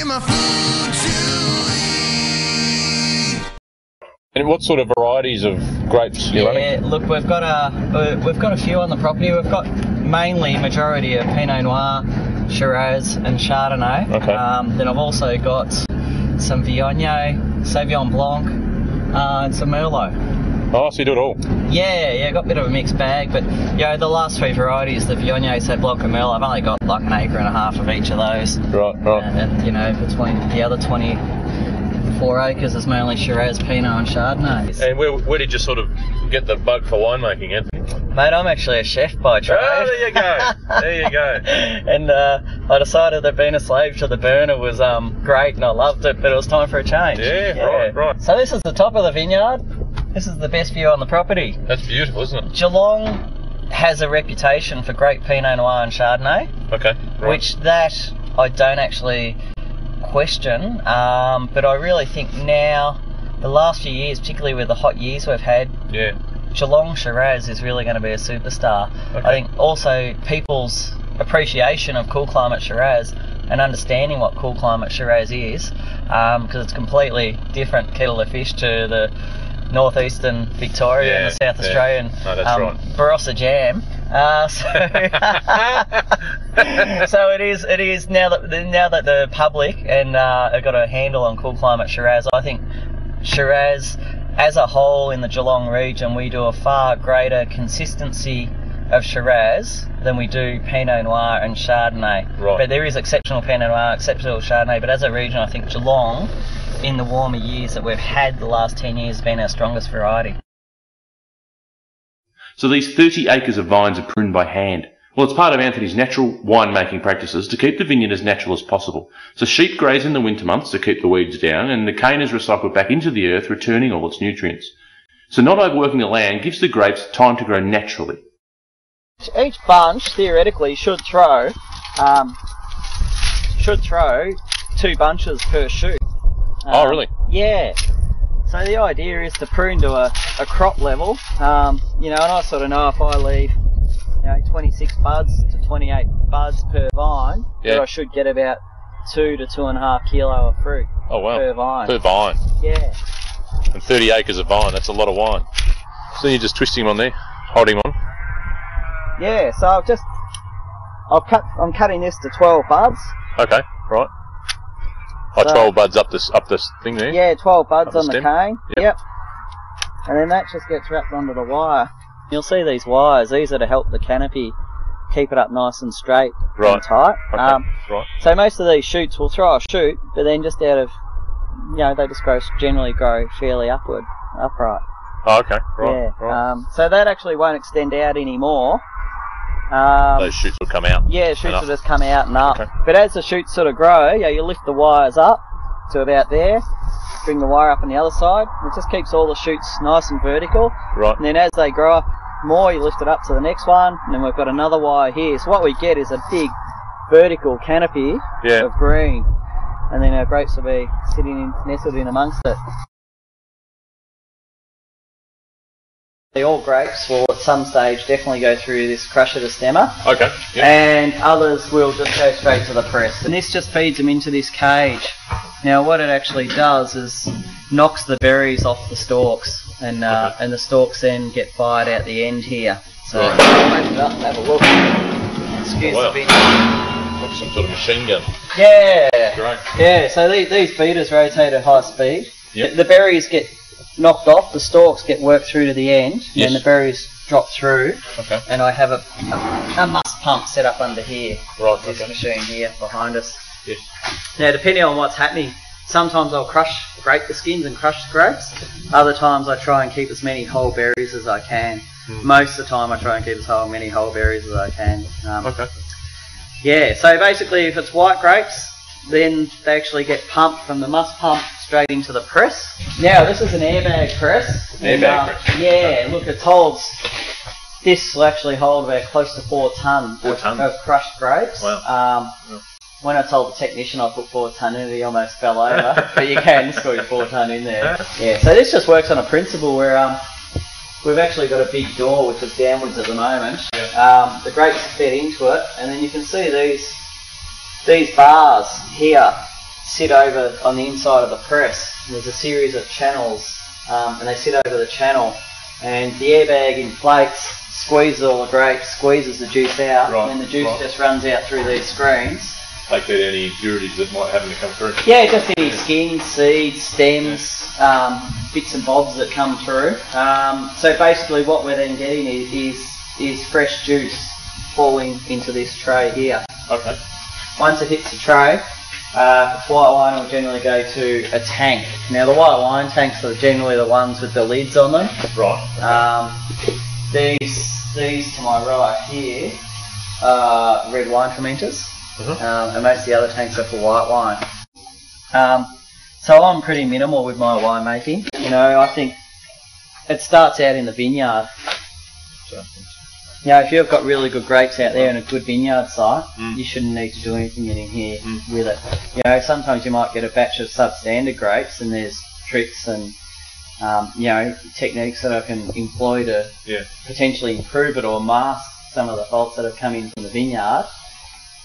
give my food to eat. And what sort of varieties of grapes are you running? Yeah, look, we've got a few on the property. We've got mainly majority of Pinot Noir, Shiraz, and Chardonnay. Okay. Then I've also got some Viognier, Sauvignon Blanc, and some Merlot. Oh, so you do it all? Yeah, got a bit of a mixed bag, but the last three varieties, the Viognier, Sauvignon Blanc, and Merlot, I've only got like an acre and a half of each of those. Right. And between the other 24 acres is mainly Shiraz, Pinot, and Chardonnay. And where did you sort of get the bug for winemaking, Anthony? Mate, I'm actually a chef by trade. Oh, there you go. There you go. And I decided that being a slave to the burner was great, and I loved it, but it was time for a change. Yeah. Right. So this is the top of the vineyard. This is the best view on the property. That's beautiful, isn't it? Geelong has a reputation for great Pinot Noir and Chardonnay. Okay. Right. Which that I don't actually question, but I really think now, the last few years, particularly with the hot years we've had, Geelong Shiraz is really going to be a superstar. Okay. I think also people's appreciation of cool climate Shiraz and understanding what cool climate Shiraz is, because it's completely different kettle of fish to the northeastern Victoria and the South Australian Barossa jam. So it is now that the public and have got a handle on cool climate Shiraz. I think Shiraz as a whole in the Geelong region, we do a far greater consistency of Shiraz than we do Pinot Noir and Chardonnay. Right. But there is exceptional Pinot Noir, exceptional Chardonnay, but as a region I think Geelong, in the warmer years that we've had the last 10 years, has been our strongest variety. So these 30 acres of vines are pruned by hand. Well, it's part of Anthony's natural winemaking practices to keep the vineyard as natural as possible. So sheep graze in the winter months to keep the weeds down, and the cane is recycled back into the earth, returning all its nutrients. So not overworking the land gives the grapes time to grow naturally. Each bunch, theoretically, should throw 2 bunches per shoot. Oh, really? Yeah. So the idea is to prune to a crop level, and I sort of know if I leave 26 buds to 28 buds per vine, that I should get about 2 to 2.5 kilo of fruit per vine. Per vine. Yeah. And 30 acres of vine, that's a lot of wine. So you're just twisting him on there, holding him on? Yeah, so I'm cutting this to 12 buds. Okay, right. Oh, 12 buds up this thing there? Yeah, 12 buds on the stem? cane. Yep. And then that just gets wrapped onto the wire. You'll see these wires, these are to help the canopy keep it up nice and straight and tight. Okay. Right. So most of these shoots will throw a shoot, but then just out of, they just generally grow fairly upright. Oh, okay, right. Yeah. Right. So that actually won't extend out anymore. Those shoots will come out. Yeah, shoots will just come out and up. Okay. But as the shoots sort of grow, you lift the wires up to about there, bring the wire up on the other side. It just keeps all the shoots nice and vertical. Right. And then as they grow up more, you lift it up to the next one, and then we've got another wire here. So what we get is a big vertical canopy of green, and then our grapes will be nestled in amongst it. All grapes will at some stage definitely go through this crusher to stemmer. Okay. Yep. And others will just go straight to the press. And this just feeds them into this cage. Now what it actually does is knocks the berries off the stalks, and the stalks then get fired out the end here. So open it up and have a look. Excuse the bit. Like some sort of machine gun. Yeah. Great. Yeah, so these feeders rotate at high speed. Yep. The berries get knocked off, the stalks get worked through to the end, and the berries drop through. Okay. And I have a must pump set up under here. Right. This machine here behind us. Yes. Now, depending on what's happening, sometimes I'll break the skins and crush the grapes. Other times I try and keep as many whole berries as I can. Most of the time I try and keep as many whole berries as I can. Okay. Yeah, so basically if it's white grapes, then they actually get pumped from the must pump straight into the press. Now this is an airbag press. Airbag press. Yeah, look, this will actually hold about close to 4 tonne of crushed grapes. Wow. When I told the technician I put 4 tonne in it, he almost fell over. But you can squeeze 4 tonne in there. Yeah, so this just works on a principle where we've actually got a big door which is downwards at the moment. Yeah. The grapes are fed into it, and then you can see these bars here sit over on the inside of the press. There's a series of channels, and they sit over the channel, and the airbag inflates, squeezes all the grapes, squeezes the juice out, and the juice just runs out through these screens. Take out any impurities that might happen to come through. Yeah, just any skins, seeds, stems, bits and bobs that come through. So basically what we're then getting is fresh juice falling into this tray here. Okay. Once it hits the tray, white wine will generally go to a tank. Now the white wine tanks are generally the ones with the lids on them. Right. These to my right here are red wine fermenters. And most of the other tanks are for white wine. So I'm pretty minimal with my winemaking. You know, I think it starts out in the vineyard. You know, if you've got really good grapes out there and a good vineyard site, you shouldn't need to do anything in here with it. You know, sometimes you might get a batch of substandard grapes, and there's tricks and you know, techniques that I can employ to potentially improve it or mask some of the faults that have come in from the vineyard.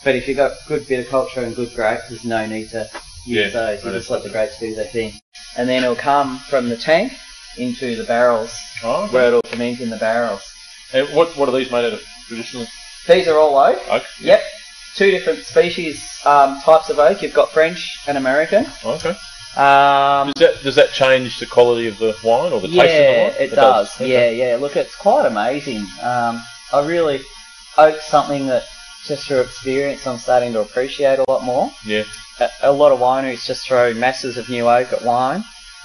But if you've got good viticulture and good grapes, there's no need to use those. You just let the grapes do their thing. And then it'll come from the tank into the barrels, where it'll ferment in the barrels. And what are these made out of traditionally? These are all oak. Oak? Yep. Two different species, types of oak. You've got French and American. Okay. Does that change the quality of the wine or the taste of the wine? Yeah, it does. Okay. Yeah. Look, it's quite amazing. Oak's something that, just through experience, I'm starting to appreciate a lot more. Yeah. A lot of wineries just throw masses of new oak at wine,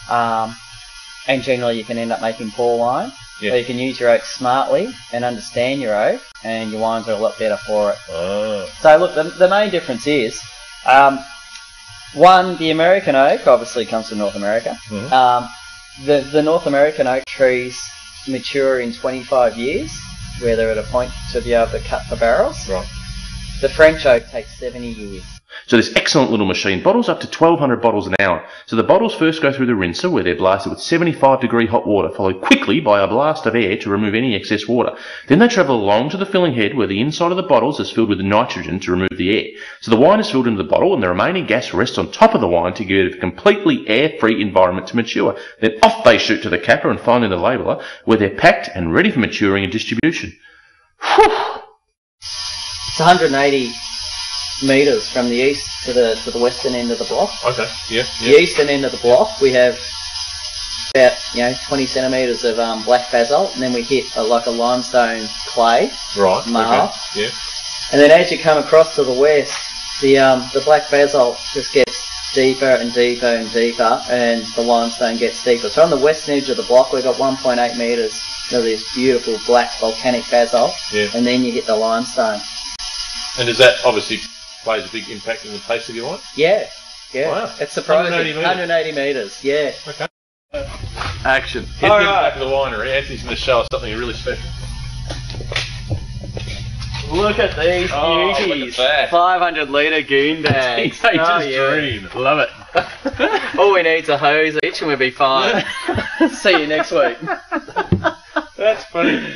and generally you can end up making poor wine. Yeah. So you can use your oak smartly and understand your oak, and your wines are a lot better for it. Oh. So look, the main difference is, one, the American oak obviously comes from North America. The North American oak trees mature in 25 years, where they're at a point to be able to cut the barrels. Right. The French oak takes 70 years. So this excellent little machine bottles up to 1,200 bottles an hour. So the bottles first go through the rinser, where they're blasted with 75-degree hot water, followed quickly by a blast of air to remove any excess water. Then they travel along to the filling head, where the inside of the bottles is filled with nitrogen to remove the air. So the wine is filled into the bottle, and the remaining gas rests on top of the wine to give it a completely air-free environment to mature. Then off they shoot to the capper and finally the labeler, where they're packed and ready for maturing and distribution. Whew! It's 180 metres from the east to the western end of the block. Okay. Yeah. The eastern end of the block, we have about 20 centimetres of black basalt, and then we hit a limestone clay. Right. Marl. Okay. Yeah. And then as you come across to the west, the black basalt just gets deeper and deeper and deeper, and the limestone gets deeper. So on the western edge of the block, we've got 1.8 metres of this beautiful black volcanic basalt, and then you hit the limestone. And does that obviously plays a big impact in the taste of your wine? Yeah. Wow. It's surprising. 180 metres, yeah. Okay. Action. Head back to the winery. Anthony's going to show us something really special. Look at these beauties. Look at that. 500 litre goon bags. Dream. Love it. All we need is a hose each and we'll be fine. See you next week. That's funny.